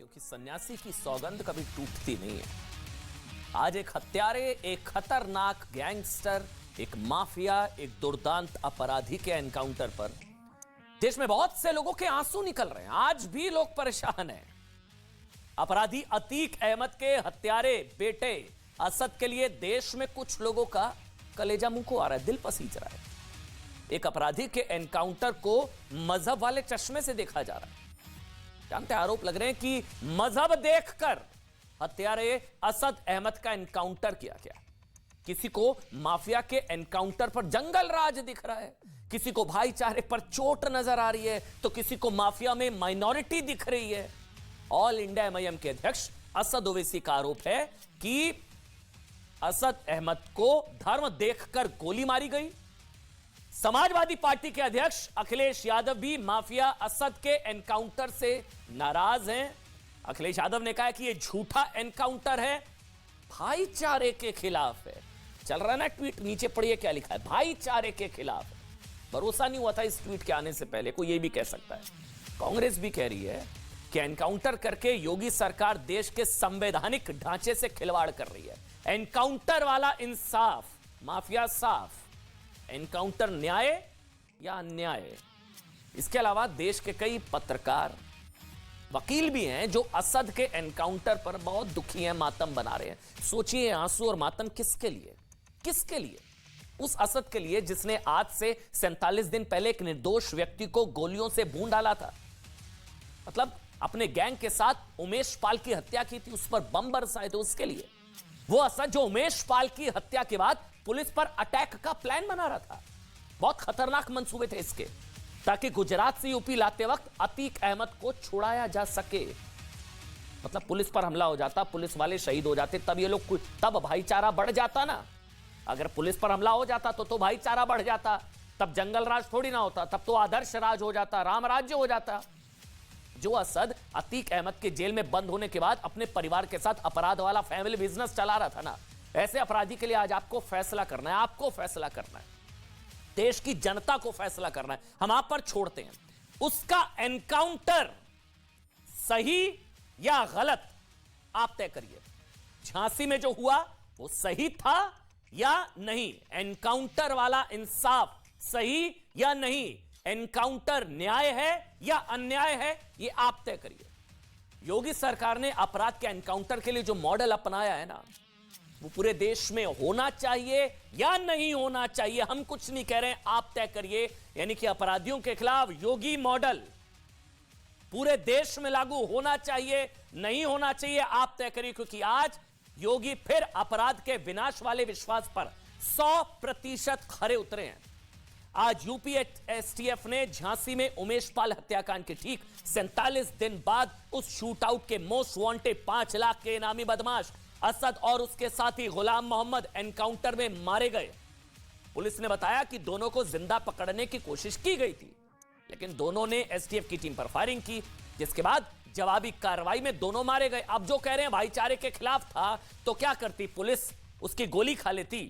क्योंकि सन्यासी की सौगंध कभी टूटती नहीं है। आज एक हत्यारे, एक खतरनाक गैंगस्टर, एक माफिया, एक दुर्दांत अपराधी के एनकाउंटर पर देश में बहुत से लोगों के आंसू निकल रहे हैं। आज भी लोग परेशान हैं। अपराधी अतीक अहमद के हत्यारे बेटे असद के लिए देश में कुछ लोगों का कलेजा मुंह को आ रहा है, दिल पसीज रहा है। एक अपराधी के एनकाउंटर को मजहब वाले चश्मे से देखा जा रहा है। जानते आरोप लग रहे हैं कि मजहब देखकर हत्यारे असद अहमद का एनकाउंटर किया गया। किसी को माफिया के एनकाउंटर पर जंगल राज दिख रहा है, किसी को भाईचारे पर चोट नजर आ रही है, तो किसी को माफिया में माइनॉरिटी दिख रही है। ऑल इंडिया एमआईएम के अध्यक्ष असद ओवैसी का आरोप है कि असद अहमद को धर्म देखकर गोली मारी गई। समाजवादी पार्टी के अध्यक्ष अखिलेश यादव भी माफिया असद के एनकाउंटर से नाराज हैं। अखिलेश यादव ने कहा कि यह झूठा एनकाउंटर है, भाईचारे के खिलाफ है। चल रहा है ना ट्वीट, नीचे पढ़िए क्या लिखा है, भाईचारे के खिलाफ है। भरोसा नहीं हुआ था इस ट्वीट के आने से पहले, कोई यह भी कह सकता है। कांग्रेस भी कह रही है कि एनकाउंटर करके योगी सरकार देश के संवैधानिक ढांचे से खिलवाड़ कर रही है। एनकाउंटर वाला इंसाफ, माफिया साफ। एनकाउंटर न्याय या अन्याय? इसके अलावा देश के कई पत्रकार, वकील भी हैं जो असद के एनकाउंटर पर बहुत दुखी हैं, मातम बना रहे हैं। सोचिए, आंसू और मातम किसके लिए? किसके लिए? उस असद के लिए जिसने आज से 47 दिन पहले एक निर्दोष व्यक्ति को गोलियों से भून डाला था। मतलब अपने गैंग के साथ उमेश पाल की हत्या की थी, उस पर बम बरसाए थे। उसके लिए वो असद जो उमेश पाल की हत्या के बाद पुलिस पर अटैक का प्लान बना रहा था। बहुत खतरनाक मंसूबे थे इसके, ताकि गुजरात से यूपी लाते वक्त अतीक अहमद को छुड़ाया जा सके। मतलब पुलिस पर हमला हो जाता, पुलिस वाले शहीद हो जाते, तब ये लोग, तब भाईचारा बढ़ जाता ना। अगर पुलिस पर हमला हो जाता तो भाईचारा बढ़ जाता, तब जंगल राज थोड़ी ना होता, तब तो आदर्श राज हो जाता, राम राज्य हो जाता। जो असद अतीक अहमद के जेल में बंद होने के बाद अपने परिवार के साथ अपराध वाला फैमिली बिजनेस चला रहा था ना, ऐसे अपराधी के लिए आज आपको फैसला करना है। आपको फैसला करना है, देश की जनता को फैसला करना है। हम आप पर छोड़ते हैं। उसका एनकाउंटर सही या गलत आप तय करिए। झांसी में जो हुआ वो सही था या नहीं? एनकाउंटर वाला इंसाफ सही या नहीं? एनकाउंटर न्याय है या अन्याय है? ये आप तय करिए। योगी सरकार ने अपराध के एनकाउंटर के लिए जो मॉडल अपनाया है ना, वो पूरे देश में होना चाहिए या नहीं होना चाहिए? हम कुछ नहीं कह रहे हैं, आप तय करिए। यानी कि अपराधियों के खिलाफ योगी मॉडल पूरे देश में लागू होना चाहिए, नहीं होना चाहिए? आप तय करिए। क्योंकि आज योगी फिर अपराध के विनाश वाले विश्वास पर 100% खरे उतरे हैं। आज यूपी एसटीएफ ने झांसी में उमेश पाल हत्याकांड के ठीक 47 दिन बाद उस शूटआउट के मोस्ट वांटेड 5 लाख के इनामी बदमाश असद और उसके साथी गुलाम मोहम्मद एनकाउंटर में मारे गए। पुलिस ने बताया कि दोनों को जिंदा पकड़ने की कोशिश की गई थी, लेकिन दोनों ने एसटीएफ की टीम पर फायरिंग की, जिसके बाद जवाबी कार्रवाई में दोनों मारे गए। अब जो कह रहे हैं भाईचारे के खिलाफ था, तो क्या करती पुलिस? उसकी गोली खा लेती?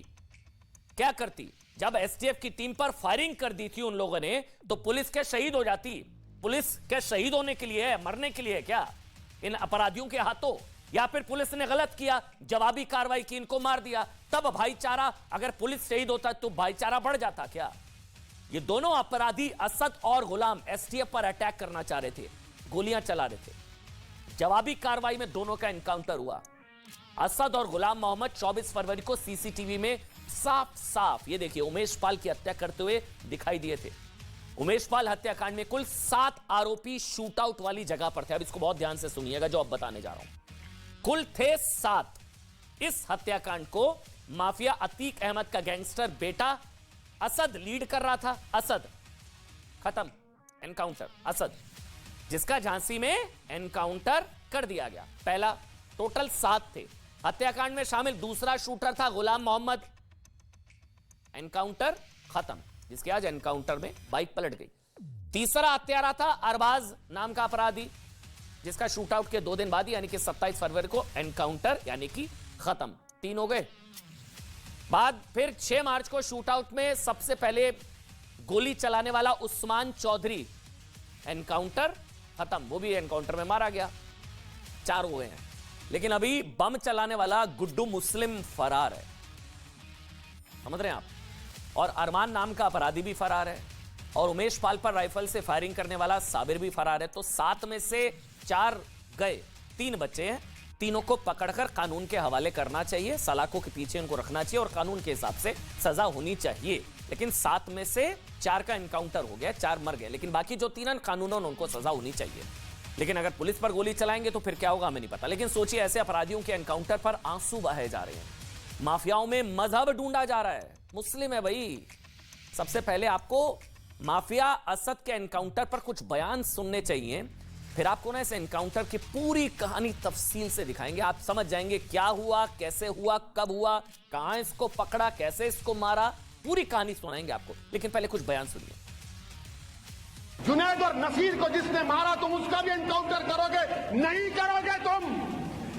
क्या करती? जब एसटीएफ की टीम पर फायरिंग कर दी थी उन लोगों ने, तो पुलिस के शहीद हो जाती? पुलिस के शहीद होने के लिए है, मरने के लिए है क्या इन अपराधियों के हाथों? या फिर पुलिस ने गलत किया, जवाबी कार्रवाई की, इनको मार दिया, तब भाईचारा? अगर पुलिस शहीद होता तो भाईचारा बढ़ जाता क्या? ये दोनों अपराधी असद और गुलाम एसटीएफ पर अटैक करना चाह रहे थे, गोलियां चला रहे थे। जवाबी कार्रवाई में दोनों का एनकाउंटर हुआ। असद और गुलाम मोहम्मद 24 फरवरी को सीसीटीवी में साफ साफ, ये देखिए, उमेश पाल की हत्या करते हुए दिखाई दिए थे। उमेश पाल हत्याकांड में कुल 7 आरोपी शूटआउट वाली जगह पर थे। अब इसको बहुत ध्यान से सुनिएगा जो अब बताने जा रहा हूं। कुल थे 7। इस हत्याकांड को माफिया अतीक अहमद का गैंगस्टर बेटा असद लीड कर रहा था। असद खत्म, एनकाउंटर असद, जिसका झांसी में एनकाउंटर कर दिया गया। पहला, टोटल 7 थे। हत्याकांड में शामिल दूसरा शूटर था गुलाम मोहम्मद, एनकाउंटर खत्म, जिसके आज एनकाउंटर में बाइक पलट गई। तीसरा हत्यारा था अरबाज नाम का अपराधी, जिसका शूटआउट के 2 दिन बाद यानी कि 27 फरवरी को एनकाउंटर यानी कि खत्म। 3 हो गए। बाद फिर 6 मार्च को शूटआउट में सबसे पहले गोली चलाने वाला उस्मान चौधरी, एनकाउंटर खत्म, वो भी एनकाउंटर में मारा गया। 4 हो गए हैं। लेकिन अभी बम चलाने वाला गुड्डू मुस्लिम फरार है, समझ रहे हैं आप, और अरमान नाम का अपराधी भी फरार है, और उमेश पाल पर राइफल से फायरिंग करने वाला साबिर भी फरार है। तो 7 में से 4 गए, 3 बचे हैं। तीनों को पकड़कर कानून के हवाले करना चाहिए, सलाखों के पीछे उनको रखना चाहिए और कानून के हिसाब से सजा होनी चाहिए। लेकिन 7 में से 4 का एनकाउंटर हो गया, 4 मर गए, लेकिन बाकी जो 3 कानूनन उनको सजा होनी चाहिए। लेकिन अगर पुलिस पर गोली चलाएंगे तो फिर क्या होगा हमें नहीं पता। लेकिन सोचिए, ऐसे अपराधियों के एनकाउंटर पर आंसू बहाए जा रहे हैं, माफियाओं में मजहब ढूंढा जा रहा है। मुस्लिम है भाई। सबसे पहले आपको माफिया असद के एनकाउंटर पर कुछ बयान सुनने चाहिए, फिर आपको ना इस एनकाउंटर की पूरी कहानी तफसील से दिखाएंगे। आप समझ जाएंगे क्या हुआ, कैसे हुआ, कब हुआ, कहां इसको पकड़ा, कैसे इसको मारा, पूरी कहानी सुनाएंगे आपको। लेकिन पहले कुछ बयान सुनिए। जुनैद और नसीर को जिसने मारा तुम उसका भी एनकाउंटर करोगे? नहीं करोगे तुम।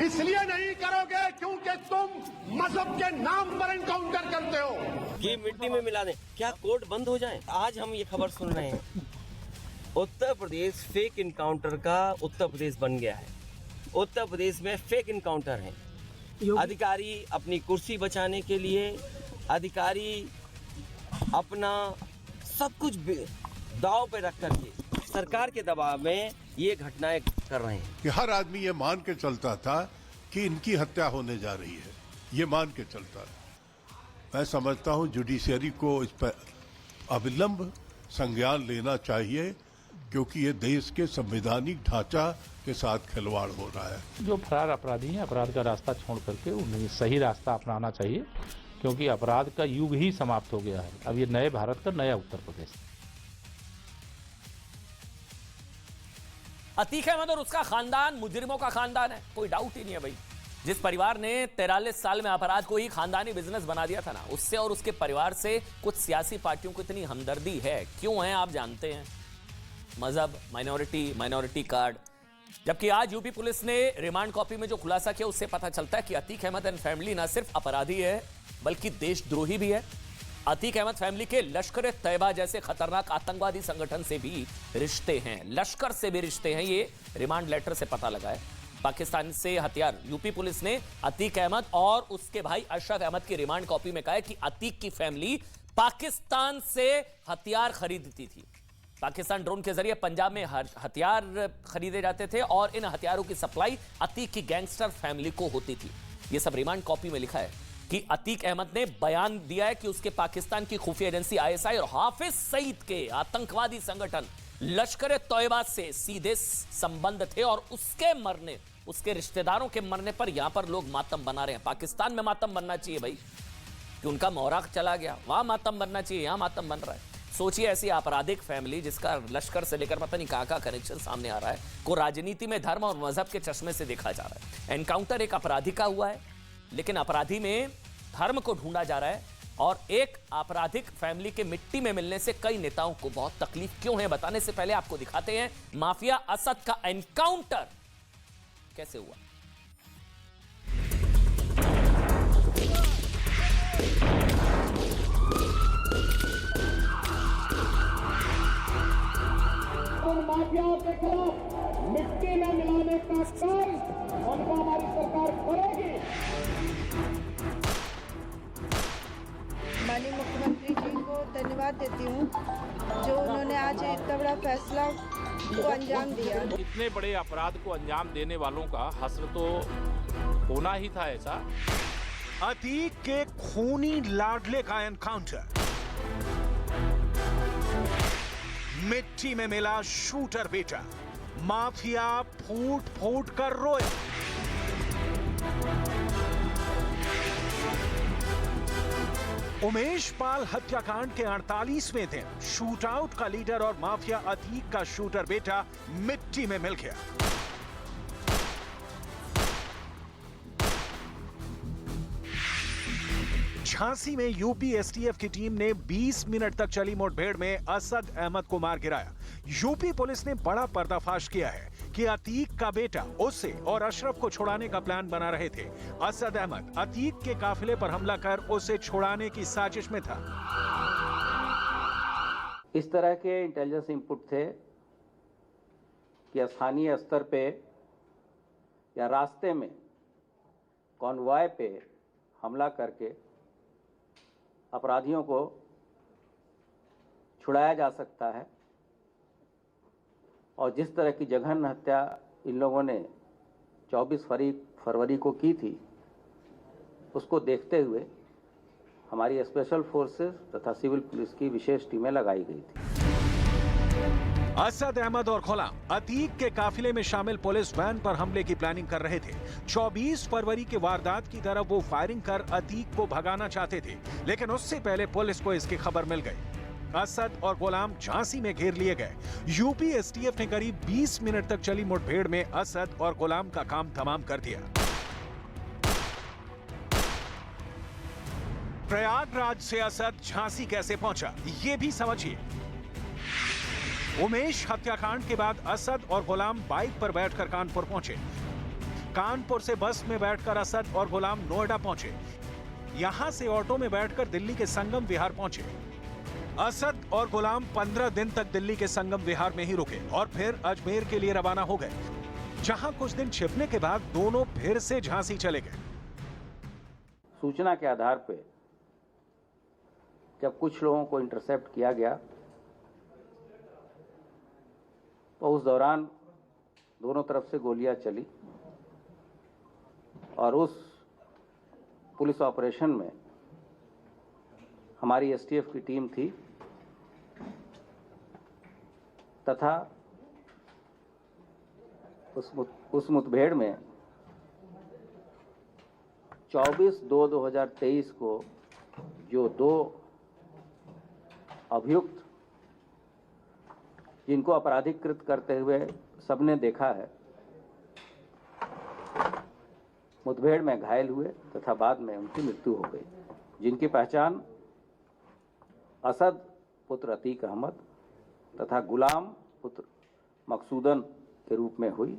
इसलिए नहीं करोगे क्योंकि तुम मजहब के नाम पर एनकाउंटर करते हो। ये मिट्टी में मिला दें, क्या कोर्ट बंद हो जाए? आज हम ये खबर सुन रहे हैं, उत्तर प्रदेश फेक इनकाउंटर का उत्तर प्रदेश बन गया है। उत्तर प्रदेश में फेक इनकाउंटर है। अधिकारी अपनी कुर्सी बचाने के लिए, अधिकारी अपना सब कुछ दांव पे रख करके सरकार के दबाव में ये घटनाएं कर रहे हैं। कि हर आदमी ये मान के चलता था कि इनकी हत्या होने जा रही है, ये मान के चलता था। मैं समझता हूँ जुडिशरी को इस पर अविलंब संज्ञान लेना चाहिए, क्योंकि ये देश के संवैधानिक ढांचा के साथ खिलवाड़ हो रहा है। जो फरार अपराधी हैं, अपराध का रास्ता छोड़ करके उन्हें सही रास्ता अपनाना चाहिए, क्योंकि अपराध का युग ही समाप्त हो गया है। अब ये नए भारत का नया उत्तर प्रदेश। अतीक अहमद और उसका खानदान मुजरिमों का खानदान है, कोई डाउट ही नहीं है भाई। जिस परिवार ने 43 साल में अपराध को ही खानदानी बिजनेस बना दिया था ना, उससे और उसके परिवार से कुछ सियासी पार्टियों को इतनी हमदर्दी है। क्यों है आप जानते हैं? मजहब, माइनॉरिटी कार्ड। जबकि आज यूपी पुलिस ने रिमांड कॉपी में जो खुलासा किया उससे पता चलता है कि अतीक अहमद एंड फैमिली न सिर्फ अपराधी है बल्कि देशद्रोही भी है। अतीक अहमद फैमिली के लश्कर तैयबा जैसे खतरनाक आतंकवादी संगठन से भी रिश्ते हैं, लश्कर से भी रिश्ते हैं। ये रिमांड लेटर से पता लगा है। पाकिस्तान से हथियार, यूपी पुलिस ने अतीक अहमद और उसके भाई अशरफ अहमद की रिमांड कॉपी में कहा है कि अतीक की फैमिली पाकिस्तान से हथियार खरीदती थी। पाकिस्तान ड्रोन के जरिए पंजाब में हथियार खरीदे जाते थे और इन हथियारों की सप्लाई अतीक की गैंगस्टर फैमिली को होती थी। यह सब रिमांड कॉपी में लिखा है कि अतीक अहमद ने बयान दिया है कि उसके पाकिस्तान की खुफिया एजेंसी आईएसआई और हाफिज सईद के आतंकवादी संगठन लश्कर तैयबा से सीधे संबंध थे और उसके मरने, उसके रिश्तेदारों के मरने पर यहां पर लोग मातम बना रहे हैं। पाकिस्तान में मातम बनना चाहिए भाई कि उनका मौराक चला गया, वहां मातम बनना चाहिए, यहां मातम बन रहा है। सोचिए, ऐसी आपराधिक फैमिली जिसका लश्कर से लेकर पता नहीं कहां का कनेक्शन सामने आ रहा है, को राजनीति में धर्म और मजहब के चश्मे से देखा जा रहा है। एनकाउंटर एक अपराधी का हुआ है, लेकिन अपराधी में धर्म को ढूंढा जा रहा है। और एक आपराधिक फैमिली के मिट्टी में मिलने से कई नेताओं को बहुत तकलीफ क्यों है, बताने से पहले आपको दिखाते हैं माफिया असद का एनकाउंटर कैसे हुआ। उन माफियाओं के खिलाफ मिट्टी में मिलाने का काम उनको हमारी सरकार करेगी। माननीय मुख्यमंत्री जी को धन्यवाद देती हूँ जो उन्होंने आज इतना बड़ा फैसला को अंजाम दिया। इतने बड़े अपराध को अंजाम देने वालों का हश्र तो होना ही था ऐसा। अतीक के खूनी लाडले का एनकाउंटर, मिट्टी में मिला शूटर बेटा, माफिया फूट फूट कर रोए। उमेश पाल हत्याकांड के 48वें दिन शूट आउट का लीडर और माफिया अतीक का शूटर बेटा मिट्टी में मिल गया। झांसी में यूपी एसटीएफ की टीम ने 20 मिनट तक चली मुठभेड़ में असद अहमद को मार गिराया। यूपी पुलिस ने बड़ा पर्दाफाश किया है कि अतीक का बेटा उसे और अशरफ को छुड़ाने का प्लान बना रहे थे। असद अहमद अतीक के काफिले पर हमला कर उसे छुड़ाने की साजिश में था। इस तरह के इंटेलिजेंस इनपुट थे कि स्थानीय स्तर पे या रास्ते में कॉन्वॉय पे हमला करके अपराधियों को छुड़ाया जा सकता है। और जिस तरह की जघन्य हत्या इन लोगों ने 24 फरवरी को की थी, उसको देखते हुए हमारी स्पेशल फोर्सेस तथा सिविल पुलिस की विशेष टीमें लगाई गई थी। असद अहमद और गुलाम अतीक के काफिले में शामिल पुलिस वैन पर हमले की प्लानिंग कर रहे थे। 24 फरवरी के वारदात की तरफ वो फायरिंग कर अतीक को भगाना चाहते थे, लेकिन उससे पहले पुलिस को इसकी खबर मिल गई। असद और गुलाम झांसी में घेर लिए गए। यूपी एसटीएफ ने करीब 20 मिनट तक चली मुठभेड़ में असद और गुलाम का काम तमाम कर दिया। प्रयागराज से असद झांसी कैसे पहुंचा, ये भी समझिए। उमेश हत्याकांड के बाद असद और गुलाम बाइक पर बैठकर कानपुर पहुंचे। कानपुर से बस में बैठकर असद और गुलाम नोएडा पहुंचे। यहां से ऑटो में बैठकर दिल्ली के संगम विहार पहुंचे। असद और गुलाम 15 दिन तक दिल्ली के संगम विहार में ही रुके और फिर अजमेर के लिए रवाना हो गए, जहां कुछ दिन छिपने के बाद दोनों फिर से झांसी चले गए। सूचना के आधार पर जब कुछ लोगों को इंटरसेप्ट किया गया, तो उस दौरान दोनों तरफ से गोलियां चली और उस पुलिस ऑपरेशन में हमारी एसटीएफ की टीम थी तथा उस मुठभेड़ में 24/2/2023 को जो 2 अभियुक्त जिनको अपराधीकृत करते हुए सबने देखा है, मुठभेड़ में घायल हुए तथा बाद में उनकी मृत्यु हो गई, जिनकी पहचान असद पुत्र अतीक अहमद तथा गुलाम पुत्र मकसूदन के रूप में हुई।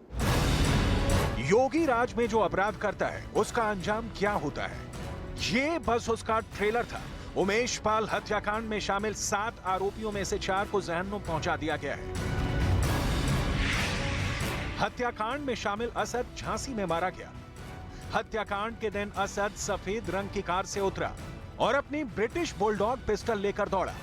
योगी राज में जो अपराध करता है उसका अंजाम क्या होता है, ये बस उसका ट्रेलर था। उमेश पाल हत्याकांड में शामिल 7 आरोपियों में से 4 को जहन्नुम पहुंचा दिया गया है। हत्याकांड में शामिल असद झांसी में मारा गया। हत्याकांड के दिन असद सफेद रंग की कार से उतरा और अपनी ब्रिटिश बुलडॉग पिस्टल लेकर दौड़ा।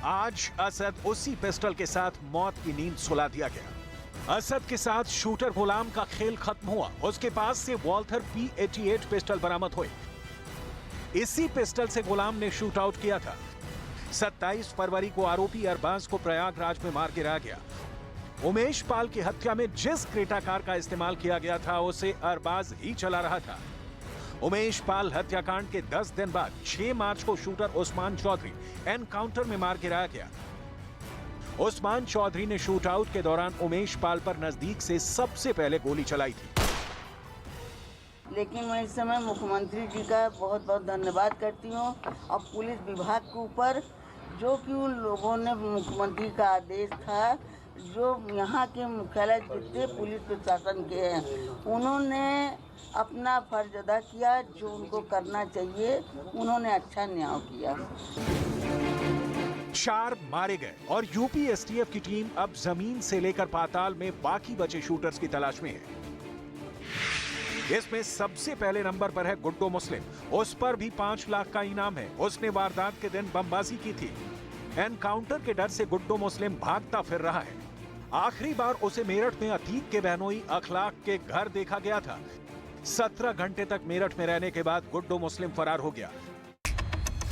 आज असद उसी पिस्टल के साथ मौत की नींद सुला दिया गया। असद के साथ शूटर गुलाम का खेल खत्म हुआ। उसके पास से वॉल्थर P88 पिस्टल बरामद हुए। इसी पिस्टल से गुलाम ने शूट आउट किया था। 27 फरवरी को आरोपी अरबाज को प्रयागराज में मार गिराया गया। उमेश पाल की हत्या में जिस क्रेटा कार का इस्तेमाल किया गया था, उसे अरबाज ही चला रहा था। उमेश पाल हत्याकांड के 10 दिन बाद 6 मार्च को शूटर उस्मान चौधरी एनकाउंटर में मार गिराया गया। उस्मान चौधरी ने शूट आउट के दौरान उमेश पाल पर नजदीक से सबसे पहले गोली चलाई थी। लेकिन मैं इस समय मुख्यमंत्री जी का बहुत बहुत धन्यवाद करती हूँ और पुलिस विभाग के ऊपर, जो कि उन लोगों ने मुख्यमंत्री का आदेश था, जो यहाँ के मुख्यालय जितने पुलिस प्रशासन के हैं, उन्होंने अपना फर्ज अदा किया जो उनको करना चाहिए। उन्होंने अच्छा न्याय किया। 4 मारे गए और यूपी एसटीएफ की टीम अब जमीन से लेकर पाताल में बाकी बचे शूटर्स की तलाश में है। इसमें सबसे पहले नंबर पर है गुड्डो मुस्लिम। उस पर भी 5 लाख का इनाम है। उसने वारदात के दिन बमबाजी की थी। एनकाउंटर के डर से गुड्डो मुस्लिम भागता फिर रहा है। आखिरी बार उसे मेरठ में अतीक के बहनोई अखलाक के घर देखा गया था। 17 घंटे तक मेरठ में रहने के बाद गुड्डो मुस्लिम फरार हो गया।